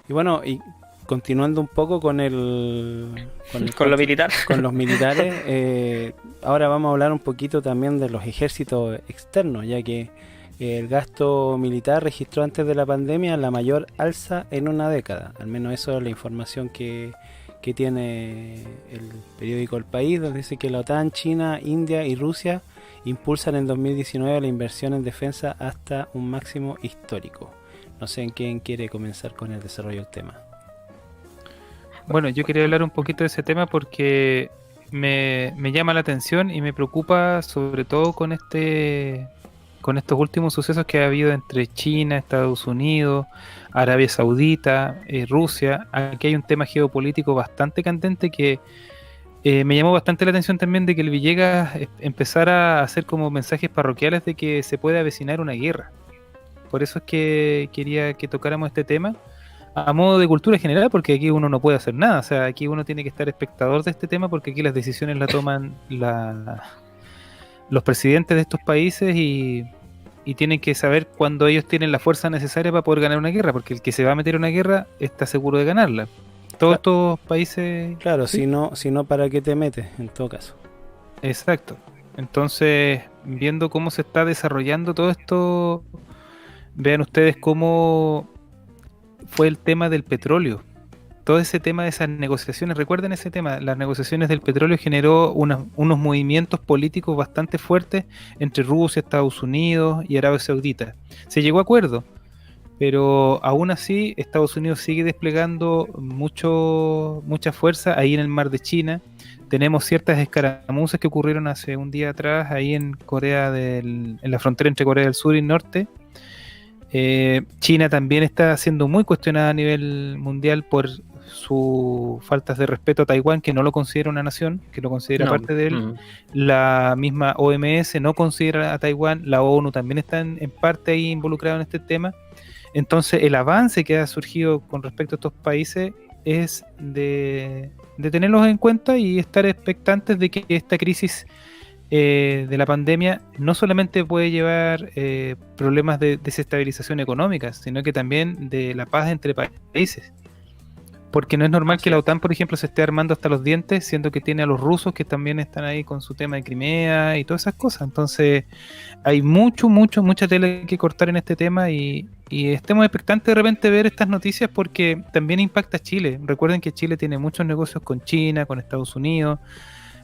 Y bueno, y continuando un poco Con lo militar. con los militares, ahora vamos a hablar un poquito también de los ejércitos externos, ya que el gasto militar registró antes de la pandemia la mayor alza en una década. Al menos eso es la información que tiene el periódico El País, donde dice que la OTAN, China, India y Rusia impulsan en 2019 la inversión en defensa hasta un máximo histórico. No sé en quién quiere comenzar con el desarrollo del tema. Bueno, yo quería hablar un poquito de ese tema porque me llama la atención y me preocupa sobre todo con estos últimos sucesos que ha habido entre China, Estados Unidos, Arabia Saudita, Rusia. Aquí hay un tema geopolítico bastante candente que me llamó bastante la atención también de que el Villegas empezara a hacer como mensajes parroquiales de que se puede avecinar una guerra. Por eso es que quería que tocáramos este tema a modo de cultura general, porque aquí uno no puede hacer nada. O sea, aquí uno tiene que estar espectador de este tema porque aquí las decisiones las toman los presidentes de estos países y tienen que saber cuándo ellos tienen la fuerza necesaria para poder ganar una guerra, porque el que se va a meter en una guerra está seguro de ganarla. Todos estos países... Claro, ¿sí? si no, ¿para qué te metes en todo caso? Exacto. Entonces, viendo cómo se está desarrollando todo esto, vean ustedes cómo fue el tema del petróleo. Todo ese tema de esas negociaciones, recuerden ese tema, las negociaciones del petróleo generó unos movimientos políticos bastante fuertes entre Rusia, Estados Unidos y Arabia Saudita. Se llegó a acuerdo, pero aún así Estados Unidos sigue desplegando mucha fuerza ahí en el mar de China. Tenemos ciertas escaramuzas que ocurrieron hace un día atrás ahí en en la frontera entre Corea del Sur y Norte. China también está siendo muy cuestionada a nivel mundial por sus faltas de respeto a Taiwán, que no lo considera una nación, que lo considera No. parte de él. La misma OMS no considera a Taiwán, la ONU también está en parte ahí involucrada en este tema. Entonces el avance que ha surgido con respecto a estos países es de tenerlos en cuenta y estar expectantes de que esta crisis de la pandemia no solamente puede llevar problemas de desestabilización económica, sino que también de la paz entre países. Porque no es normal que la OTAN, por ejemplo, se esté armando hasta los dientes, siendo que tiene a los rusos que también están ahí con su tema de Crimea y todas esas cosas. Entonces, hay mucha tela que cortar en este tema y estemos expectantes de repente ver estas noticias porque también impacta a Chile. Recuerden que Chile tiene muchos negocios con China, con Estados Unidos.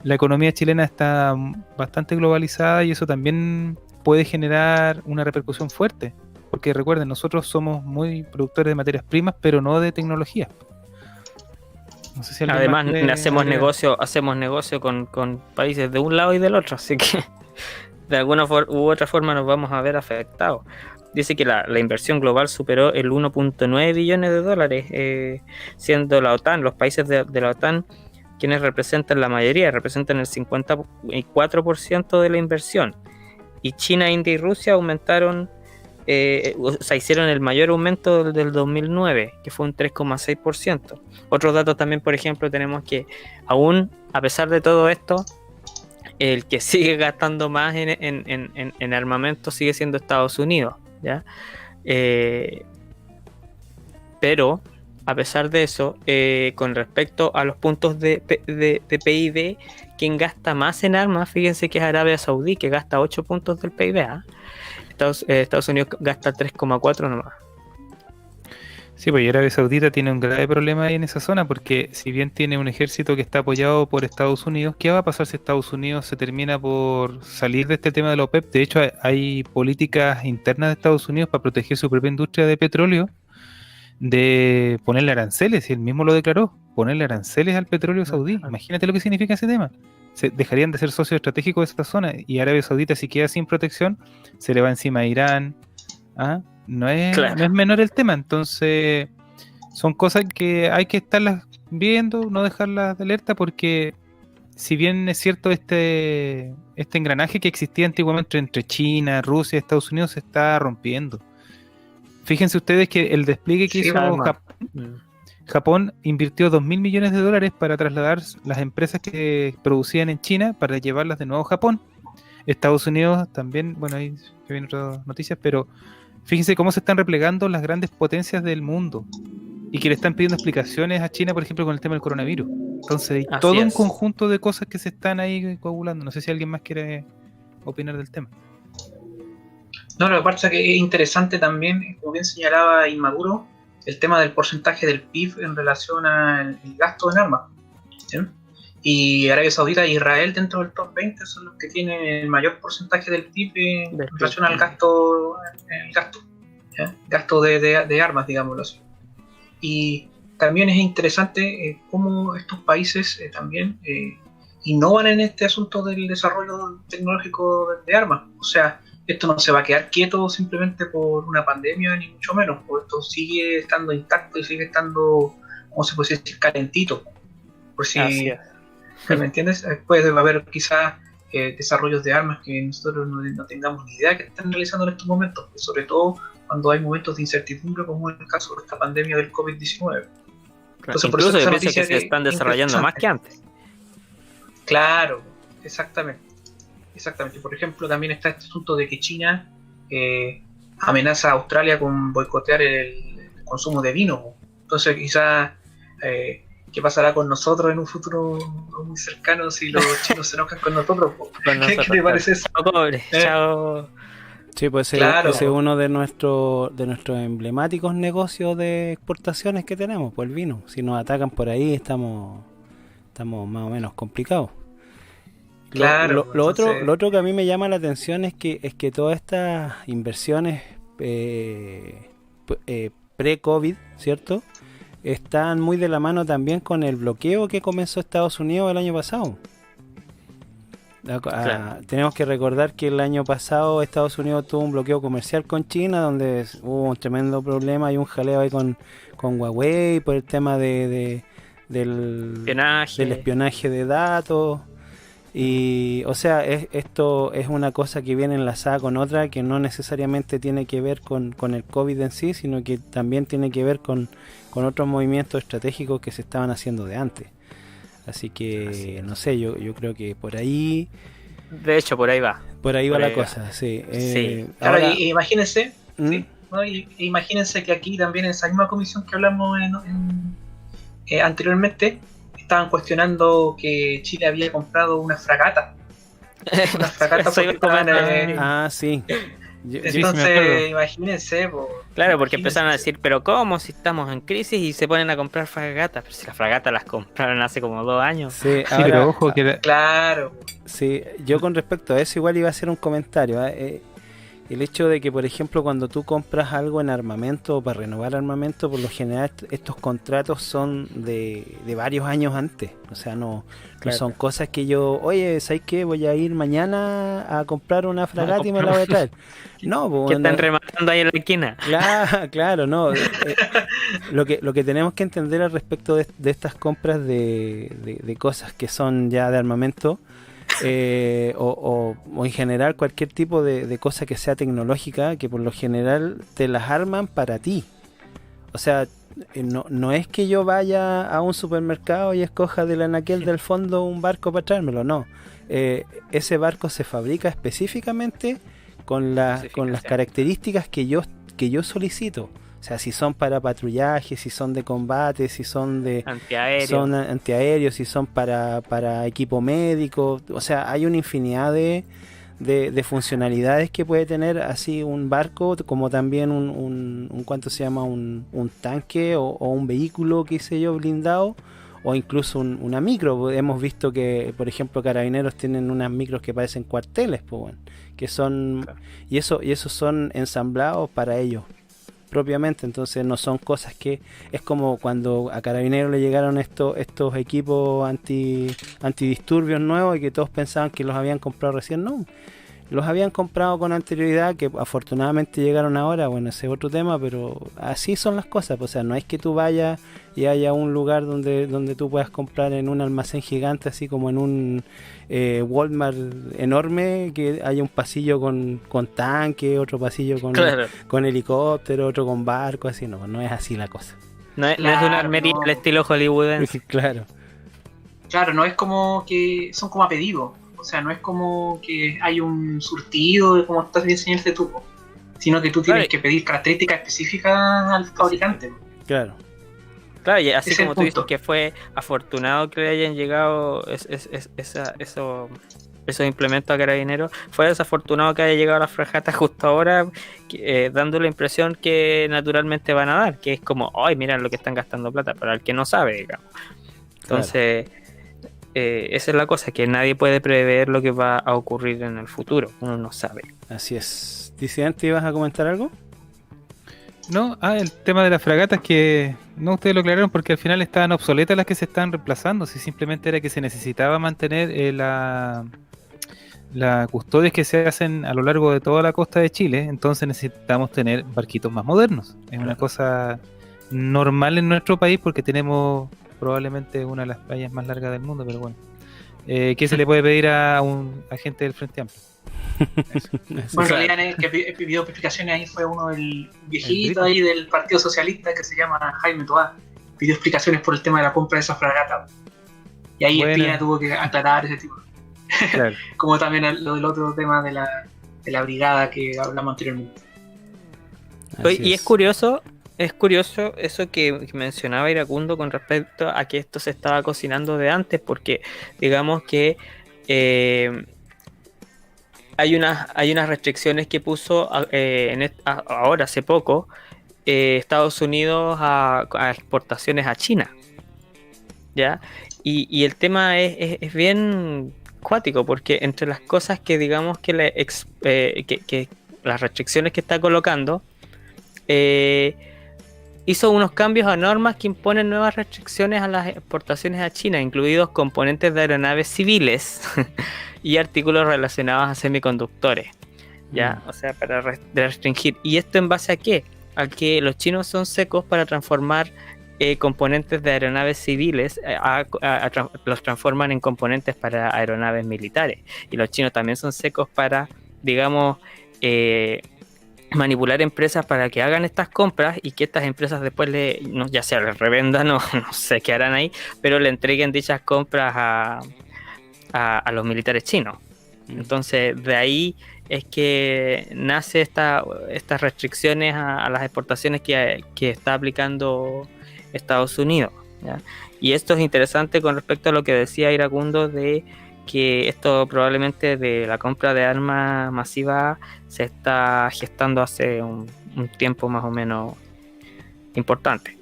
La economía chilena está bastante globalizada y eso también puede generar una repercusión fuerte. Porque recuerden, nosotros somos muy productores de materias primas, pero no de tecnología. No sé si alguien Además, más quiere agregar. hacemos negocio con países de un lado y del otro, así que de alguna u otra forma nos vamos a ver afectados. Dice que la inversión global superó el 1.9 billones de dólares, siendo la OTAN, los países de la OTAN, quienes representan la mayoría, representan el 54% de la inversión. Y China, India y Rusia aumentaron, hicieron el mayor aumento del 2009, que fue un 3,6%. Otros datos también, por ejemplo, tenemos que aún, a pesar de todo esto, el que sigue gastando más en armamento sigue siendo Estados Unidos, ¿ya? Pero, a pesar de eso, con respecto a los puntos de PIB, quien gasta más en armas, fíjense que es Arabia Saudí, que gasta 8 puntos del PIB, ¿eh? Estados Unidos gasta 3,4 nomás. Sí, pues Arabia Saudita tiene un grave problema ahí en esa zona porque si bien tiene un ejército que está apoyado por Estados Unidos, ¿qué va a pasar si Estados Unidos se termina por salir de este tema de la OPEP? De hecho, hay políticas internas de Estados Unidos para proteger su propia industria de petróleo, de ponerle aranceles, y él mismo lo declaró, ponerle aranceles al petróleo saudí. Imagínate lo que significa ese tema. Se dejarían de ser socios estratégicos de esta zona y Arabia Saudita, si queda sin protección, se le va encima a Irán. ¿Ah? Claro. No es menor el tema, entonces son cosas que hay que estarlas viendo, no dejarlas de alerta, porque si bien es cierto este engranaje que existía antiguamente entre China, Rusia y Estados Unidos se está rompiendo. Fíjense ustedes que el despliegue que Sí, hizo Japón invirtió 2.000 millones de dólares para trasladar las empresas que producían en China para llevarlas de nuevo a Japón. Estados Unidos también, bueno, ahí vienen otras noticias, pero fíjense cómo se están replegando las grandes potencias del mundo. y que le están pidiendo explicaciones a China, por ejemplo, con el tema del coronavirus. Entonces hay Así todo un es. conjunto de cosas que se están ahí coagulando. No sé si alguien más quiere opinar del tema. No, lo que pasa es que es interesante también, como bien señalaba Inmaduro, el tema del porcentaje del PIB en relación al gasto en armas. ¿Sí? Y Arabia Saudita e Israel dentro del top 20 son los que tienen el mayor porcentaje del PIB en relación al gasto, ¿ya? Gasto de armas, digámoslo así. Y también es interesante cómo estos países también innovan en este asunto del desarrollo tecnológico de armas. O sea, esto no se va a quedar quieto simplemente por una pandemia, ni mucho menos, porque esto sigue estando intacto y sigue estando, ¿cómo se puede decir?, calentito. Por si, ¿me entiendes? Puede haber quizás desarrollos de armas que nosotros no tengamos ni idea que están realizando en estos momentos, sobre todo cuando hay momentos de incertidumbre, como en el caso de esta pandemia del COVID-19. Entonces, incluso yo pienso que se están desarrollando más que antes. Claro, exactamente. Por ejemplo, también está este asunto de que China amenaza a Australia con boicotear el consumo de vino. Entonces, quizás, ¿qué pasará con nosotros en un futuro muy cercano si los chinos se enojan con nosotros? ¿Qué te parece eso? Chao. Sí, pues claro. Ese es uno de nuestros emblemáticos negocios de exportaciones que tenemos, pues el vino. Si nos atacan por ahí, estamos más o menos complicados. Claro, lo otro que a mí me llama la atención es que todas estas inversiones pre-COVID, ¿cierto?, están muy de la mano también con el bloqueo que comenzó Estados Unidos el año pasado. Claro. Tenemos que recordar que el año pasado Estados Unidos tuvo un bloqueo comercial con China, donde hubo un tremendo problema y un jaleo ahí con Huawei por el tema del espionaje de datos. Y, o sea, esto es una cosa que viene enlazada con otra que no necesariamente tiene que ver con el COVID en sí, sino que también tiene que ver con otros movimientos estratégicos que se estaban haciendo de antes. Así que, no sé, yo creo que por ahí... De hecho, por ahí va. Por ahí va la cosa, sí. Sí. Ahora, imagínense, ¿sí? ¿No? Imagínense que aquí también en esa misma comisión que hablamos anteriormente, estaban cuestionando que Chile había comprado una fragata. Una fragata sí. Entonces, imagínense. Claro, porque empezaron a decir, pero ¿cómo? Si estamos en crisis y se ponen a comprar fragatas. Pero si las fragatas las compraron hace como 2 años. Sí, ahora, pero ojo que... Claro. Sí, yo con respecto a eso igual iba a hacer un comentario. El hecho de que, por ejemplo, cuando tú compras algo en armamento o para renovar armamento, por lo general estos contratos son de varios años antes. O sea, no son cosas que yo, oye, ¿sabes qué? Voy a ir mañana a comprar una fragata y me la voy a traer. No, pues, que están rematando ahí en la esquina. Claro, no. Lo que tenemos que entender al respecto de estas compras de cosas que son ya de armamento, o en general cualquier tipo de cosa que sea tecnológica, que por lo general te las arman para ti. O sea, no es que yo vaya a un supermercado y escoja del anaquel del fondo un barco para traérmelo, no. Ese barco se fabrica específicamente con las características que yo solicito. O sea, si son para patrullaje, si son de combate, si son de antiaéreos, si son para equipo médico. O sea, hay una infinidad de funcionalidades que puede tener así un barco, como también un ¿cuánto se llama? Un tanque o un vehículo, qué sé yo, blindado, o incluso una micro. Hemos visto que, por ejemplo, Carabineros tienen unas micros que parecen cuarteles, pues, bueno, que son... Claro. Y esos son ensamblados para ellos propiamente, entonces no son cosas que... Es como cuando a Carabineros le llegaron estos equipos antidisturbios nuevos y que todos pensaban que los habían comprado recién. No, los habían comprado con anterioridad, que afortunadamente llegaron ahora. Bueno, ese es otro tema, pero así son las cosas. O sea, no es que tú vayas y haya un lugar donde tú puedas comprar en un almacén gigante, así como en un Walmart enorme, que haya un pasillo con tanque, otro pasillo con helicóptero, otro con barco, así. No es así la cosa. No es una armería al estilo hollywoodense. Claro, no es como que son como a pedido. O sea, no es como que hay un surtido, como estás bien señalaste tú, sino que tú tienes que pedir características específicas al fabricante. Claro. Claro, y así Ese es como el tú dices punto. que fue afortunado que le hayan llegado esos implementos a Carabineros, fue desafortunado que haya llegado la fragata justo ahora, dando la impresión que naturalmente van a dar, que es como, ay, mira lo que están gastando plata, para el que no sabe, digamos. Entonces, esa es la cosa, que nadie puede prever lo que va a ocurrir en el futuro, uno no sabe. Así es. Disidente, ¿ibas a comentar algo? No, el tema de las fragatas que no ustedes lo aclararon porque al final estaban obsoletas las que se estaban reemplazando, si simplemente era que se necesitaba mantener las custodias que se hacen a lo largo de toda la costa de Chile, entonces necesitamos tener barquitos más modernos. Es una cosa normal en nuestro país porque tenemos probablemente una de las playas más largas del mundo, pero bueno. ¿Qué se le puede pedir a un agente del Frente Amplio? Bueno, en realidad el que pidió explicaciones ahí fue uno del viejito ahí del Partido Socialista que se llama Jaime Toá. Pidió explicaciones por el tema de la compra de esa fragata. Y ahí Bueno. Espina tuvo que aclarar ese tipo. Claro. Como también lo del otro tema de la brigada que hablamos anteriormente. Así Y es curioso eso que mencionaba Iracundo con respecto a que esto se estaba cocinando de antes, porque digamos que hay unas restricciones que puso ahora hace poco Estados Unidos a exportaciones a China, ¿ya? Y el tema es bien cuático, porque entre las cosas que digamos que las restricciones que está colocando, hizo unos cambios a normas que imponen nuevas restricciones a las exportaciones a China, incluidos componentes de aeronaves civiles y artículos relacionados a semiconductores, ¿ya? O sea, para restringir. ¿Y esto en base a qué? A que los chinos son secos para transformar componentes de aeronaves civiles, los transforman en componentes para aeronaves militares. Y los chinos también son secos para, digamos, manipular empresas para que hagan estas compras y que estas empresas después ya sea les revendan no sé qué harán ahí, pero le entreguen dichas compras a los militares chinos. Entonces de ahí es que nace estas restricciones a las exportaciones que está aplicando Estados Unidos, ¿ya? Y esto es interesante con respecto a lo que decía Iracundo de que esto probablemente de la compra de armas masiva se está gestando hace un tiempo más o menos importante.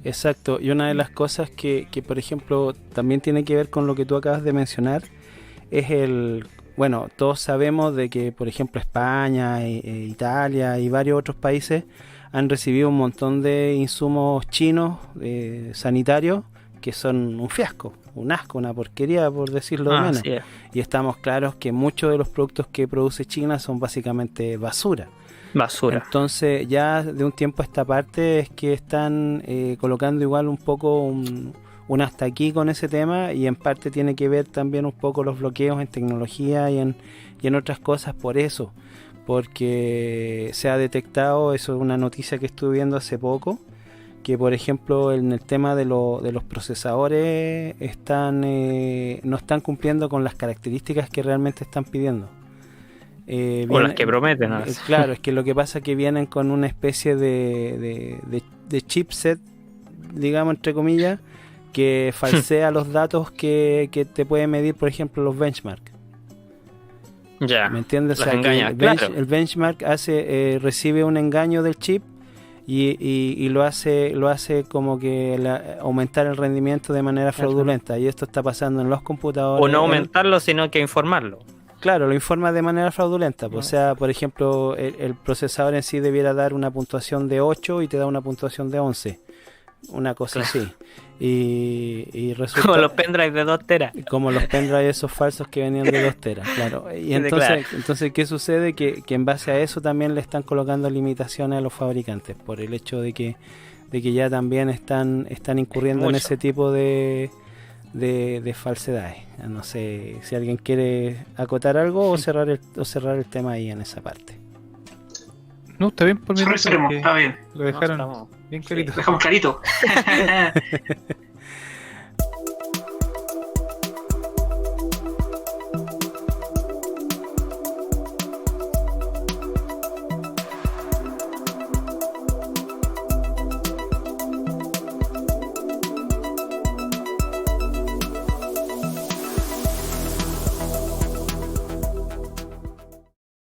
Exacto, y una de las cosas que por ejemplo también tiene que ver con lo que tú acabas de mencionar es bueno, todos sabemos de que por ejemplo España, Italia y varios otros países han recibido un montón de insumos chinos sanitarios que son un fiasco, un asco, una porquería por decirlo de menos. Y estamos claros que muchos de los productos que produce China son básicamente basura. Entonces ya de un tiempo a esta parte es que están colocando igual un poco un hasta aquí con ese tema, y en parte tiene que ver también un poco los bloqueos en tecnología y en otras cosas por eso, porque se ha detectado, eso es una noticia que estuve viendo hace poco, que por ejemplo en el tema de los procesadores no están cumpliendo con las características que realmente están pidiendo. O las que prometen. Claro, es que lo que pasa es que vienen con una especie de chipset, digamos entre comillas, que falsea los datos que te puede medir, por ejemplo, los benchmarks. Ya. ¿Me entiendes? O sea, engaña, el benchmark recibe un engaño del chip y lo hace como que aumentar el rendimiento de manera fraudulenta, y esto está pasando en los computadores. O no aumentarlo, sino que informarlo. Claro, lo informa de manera fraudulenta. O sea, por ejemplo, el procesador en sí debiera dar una puntuación de 8 y te da una puntuación de 11. Una cosa así. Y resulta... Como los pendrives de 2 teras. Como los pendrives esos falsos que venían de 2 teras, claro. Y entonces ¿qué sucede? Que en base a eso también le están colocando limitaciones a los fabricantes, por el hecho de que ya también están incurriendo en ese tipo de falsedades. No sé si alguien quiere acotar algo o cerrar el tema ahí en esa parte. No, está bien por mí. Está bien. Lo dejaron bien clarito. Lo dejamos clarito.